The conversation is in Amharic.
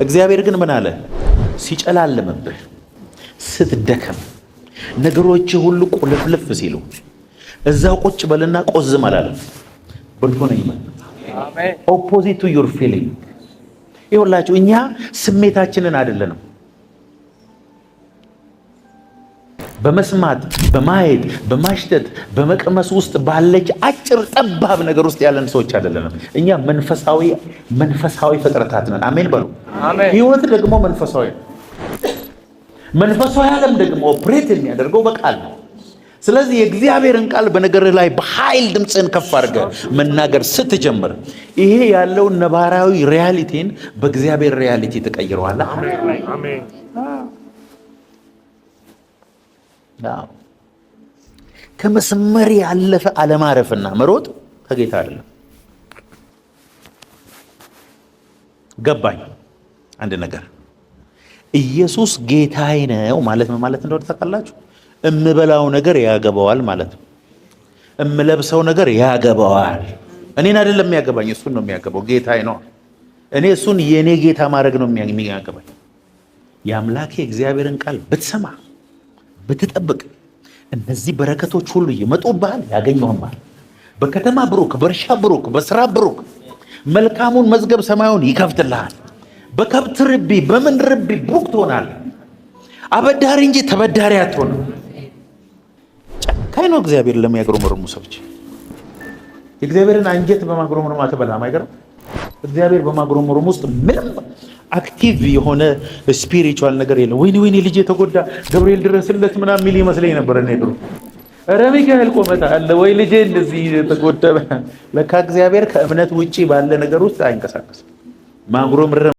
እግዚአብሔር ግን ምን አለ? ሲጨላለምብህ ስትደከም ነገሮች ሁሉ ቁልፍልፍ ሲሉ እዛው ቁጭ በልና ቆዝም አላለም። ብርቱ ነኝ ማለት አሜን። ኦፖዚት ቱ ዩር ፊሊንግ። ይኸውላችሁ እኛ ስሜታችንን አይደለንም በመስማት በማየት በማሽተት በመቅመስ ውስጥ ባለች አጭር ጠባብ ነገር ውስጥ ያለን ሰዎች አይደለንም። እኛ መንፈሳዊ ፍጥረታት ነን። አሜን በሉ። ህይወት ደግሞ መንፈሳዊ ነው። መንፈሳዊ ዓለም ደግሞ ኦፕሬት የሚያደርገው በቃል ነው። ስለዚህ የእግዚአብሔርን ቃል በነገር ላይ በኃይል ድምፅህን ከፍ አድርገህ መናገር ስትጀምር ይሄ ያለውን ነባራዊ ሪያሊቲን በእግዚአብሔር ሪያሊቲ ተቀይረዋል። አሜን። ከመስመር ያለፈ አለማረፍና መሮጥ ከጌታ አይደለም። ገባኝ አንድ ነገር። ኢየሱስ ጌታዬ ነው ማለት ምን ማለት እንደሆነ ታውቃላችሁ? እምበላው ነገር ያገባዋል ማለት ነው። እምለብሰው ነገር ያገባዋል። እኔን አይደለም የሚያገባኝ፣ እሱን ነው የሚያገባው። ጌታዬ ነው። እኔ እሱን የኔ ጌታ ማድረግ ነው የሚያገባኝ። የአምላኬ እግዚአብሔርን ቃል ብትሰማ ብትጠብቅ እነዚህ በረከቶች ሁሉ ይመጡብሃል፣ ያገኘውማል። በከተማ ብሩክ፣ በእርሻ ብሩክ፣ በስራ ብሩክ። መልካሙን መዝገብ ሰማዩን ይከፍትልሃል። በከብት ርቢ በምን ርቢ ብሩክ ትሆናለህ። አበዳሪ እንጂ ተበዳሪ አትሆንም። ጨካኝ ነው እግዚአብሔር ለሚያጉረመርሙ ሰዎች። የእግዚአብሔርን አንጀት በማጉረምረም አትበላም። አይገርም? እግዚአብሔር በማጉረምረም ውስጥ ምንም አክቲቭ የሆነ ስፒሪቹዋል ነገር የለም። ወይኔ ልጄ ተጎዳ፣ ገብርኤል ድረስለት ምናምን የሚል ይመስለኝ ነበር እኔ ድሮ። ኧረ ሚካኤል ቆመታ አለ ወይ ልጄ እንደዚህ ተጎዳ። ለካ እግዚአብሔር ከእምነት ውጪ ባለ ነገር ውስጥ አይንቀሳቀስም። ማጉረምረም